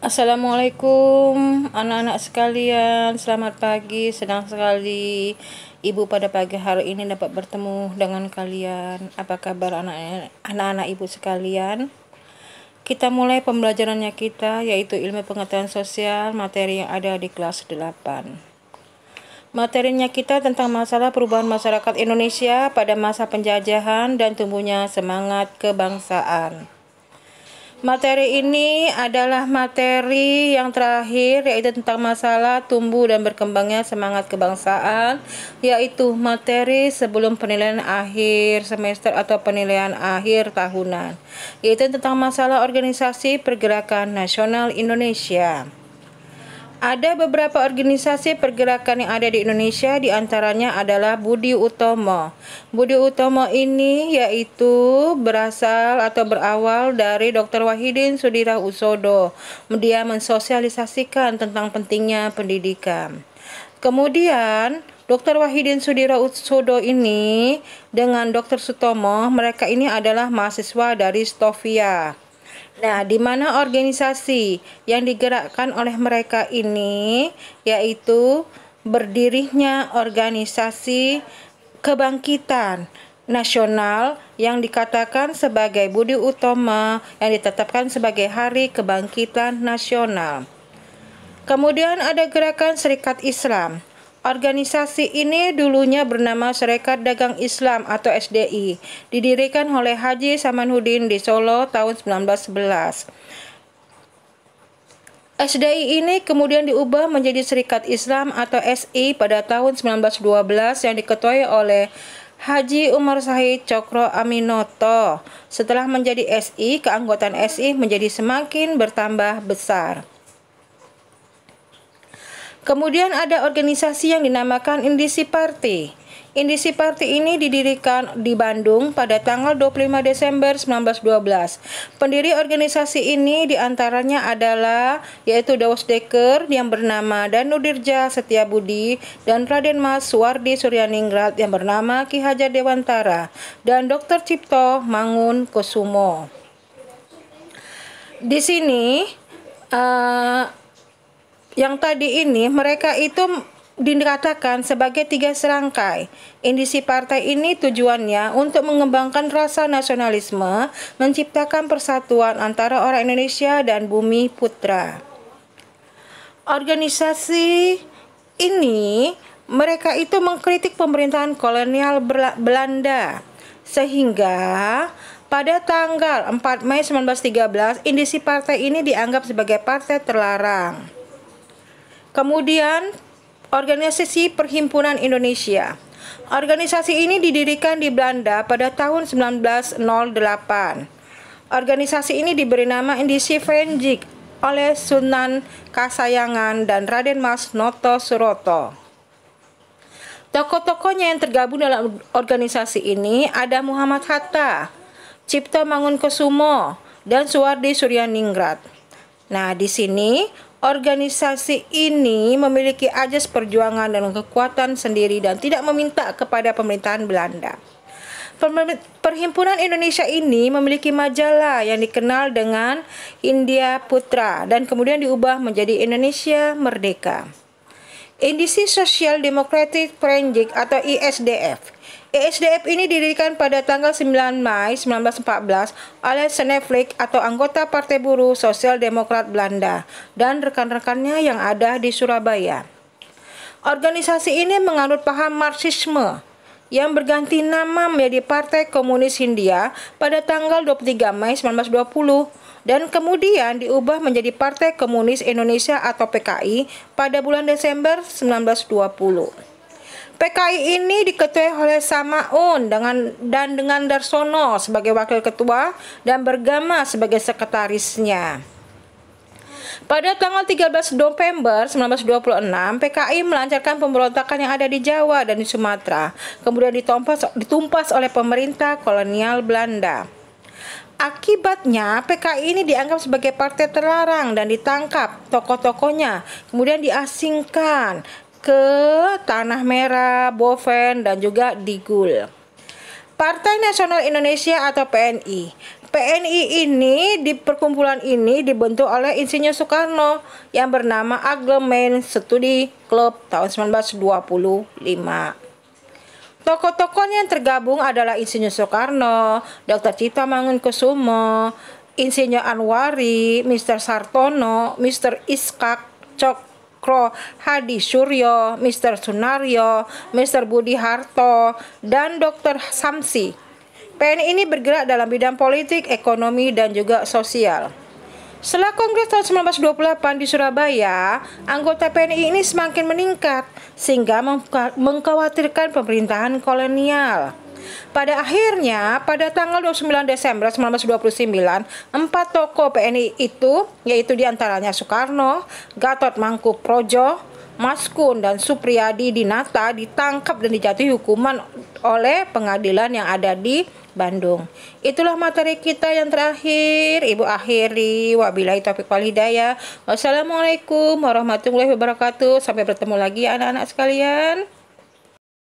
Assalamualaikum anak-anak sekalian, selamat pagi. Senang sekali Ibu pada pagi hari ini dapat bertemu dengan kalian. Apa kabar anak-anak Ibu sekalian? Kita mulai pembelajarannya kita, yaitu ilmu pengetahuan sosial, materi yang ada di kelas 8. Materinya kita tentang masalah perubahan masyarakat Indonesia pada masa penjajahan dan tumbuhnya semangat kebangsaan. Materi ini adalah materi yang terakhir, yaitu tentang masalah tumbuh dan berkembangnya semangat kebangsaan, yaitu materi sebelum penilaian akhir semester atau penilaian akhir tahunan, yaitu tentang masalah organisasi pergerakan nasional Indonesia. Ada beberapa organisasi pergerakan yang ada di Indonesia, diantaranya adalah Budi Utomo. Budi Utomo ini yaitu berawal dari Dr. Wahidin Soedirohusodo. Dia mensosialisasikan tentang pentingnya pendidikan. Kemudian Dr. Wahidin Soedirohusodo ini dengan Dr. Sutomo, mereka ini adalah mahasiswa dari Stovia. Nah, di mana organisasi yang digerakkan oleh mereka ini yaitu berdirinya organisasi kebangkitan nasional yang dikatakan sebagai Budi Utomo, yang ditetapkan sebagai Hari Kebangkitan Nasional. Kemudian ada gerakan Serikat Islam. Organisasi ini dulunya bernama Serikat Dagang Islam atau SDI, didirikan oleh Haji Samanhudin di Solo tahun 1911. SDI ini kemudian diubah menjadi Serikat Islam atau SI pada tahun 1912 yang diketuai oleh Haji Umar Said Cokro Aminoto. Setelah menjadi SI, keanggotaan SI menjadi semakin bertambah besar. Kemudian ada organisasi yang dinamakan Indisi Party. Indisi Party ini didirikan di Bandung pada tanggal 25 Desember 1912. Pendiri organisasi ini diantaranya adalah yaitu Daus Dekker yang bernama Danudirja Setiabudi dan Raden Mas Suwardi Suryaningrat yang bernama Ki Hajar Dewantara dan Dr. Cipto Mangunkusumo. Di sini yang tadi ini mereka itu dikatakan sebagai 3 serangkai. Indisi partai ini tujuannya untuk mengembangkan rasa nasionalisme, menciptakan persatuan antara orang Indonesia dan bumi putra. Organisasi ini mereka itu mengkritik pemerintahan kolonial Belanda, sehingga pada tanggal 4 Mei 1913 indisi partai ini dianggap sebagai partai terlarang. Kemudian, organisasi Perhimpunan Indonesia. Organisasi ini didirikan di Belanda pada tahun 1908. Organisasi ini diberi nama Indisi Vereniging oleh Sunan Kasayangan dan Raden Mas Noto Suroto. Tokoh-tokohnya yang tergabung dalam organisasi ini ada Muhammad Hatta, Cipto Mangunkusumo, dan Suwardi Suryaningrat. Nah, di sini organisasi ini memiliki ajas perjuangan dan kekuatan sendiri dan tidak meminta kepada pemerintahan Belanda. Perhimpunan Indonesia ini memiliki majalah yang dikenal dengan India Putra dan kemudian diubah menjadi Indonesia Merdeka. Indisi Social Democratic Forensic atau ISDF. ISDF ini didirikan pada tanggal 9 Mei 1914 oleh Snevlik atau anggota Partai Buruh Sosial Demokrat Belanda dan rekan-rekannya yang ada di Surabaya. Organisasi ini menganut paham Marxisme yang berganti nama menjadi Partai Komunis Hindia pada tanggal 23 Mei 1920 dan kemudian diubah menjadi Partai Komunis Indonesia atau PKI pada bulan Desember 1920. PKI ini diketuai oleh Samaun dengan Darsono sebagai wakil ketua dan Bergama sebagai sekretarisnya. Pada tanggal 13 November 1926, PKI melancarkan pemberontakan yang ada di Jawa dan di Sumatera, kemudian ditumpas oleh pemerintah kolonial Belanda. Akibatnya, PKI ini dianggap sebagai partai terlarang dan ditangkap tokoh-tokohnya, kemudian diasingkan ke Tanah Merah, Boven, dan juga di Gul. Partai Nasional Indonesia atau PNI. PNI ini di perkumpulan ini dibentuk oleh Insinyur Soekarno yang bernama Agreement Studi Club tahun 1925. Tokoh-tokohnya yang tergabung adalah Insinyur Soekarno, Dr. Cipta Mangunkusumo, Insinyur Anwari, Mr. Sartono, Mr. Iskak Cokro Hadi Suryo, Mr. Sunaryo, Mr. Budi Harto, dan Dr. Samsi. PNI ini bergerak dalam bidang politik, ekonomi, dan juga sosial. Setelah Kongres tahun 1928 di Surabaya, anggota PNI ini semakin meningkat sehingga mengkhawatirkan pemerintahan kolonial. Pada akhirnya, pada tanggal 29 Desember 1929, 4 tokoh PNI itu, yaitu diantaranya Soekarno, Gatot Mangkuprojo, Maskun, dan Supriyadi Dinata ditangkap dan dijatuhi hukuman oleh pengadilan yang ada di Bandung. Itulah materi kita yang terakhir. Ibu akhiri. Wabillahi taufiq wal hidayah. Wassalamualaikum warahmatullahi wabarakatuh. Sampai bertemu lagi anak-anak sekalian.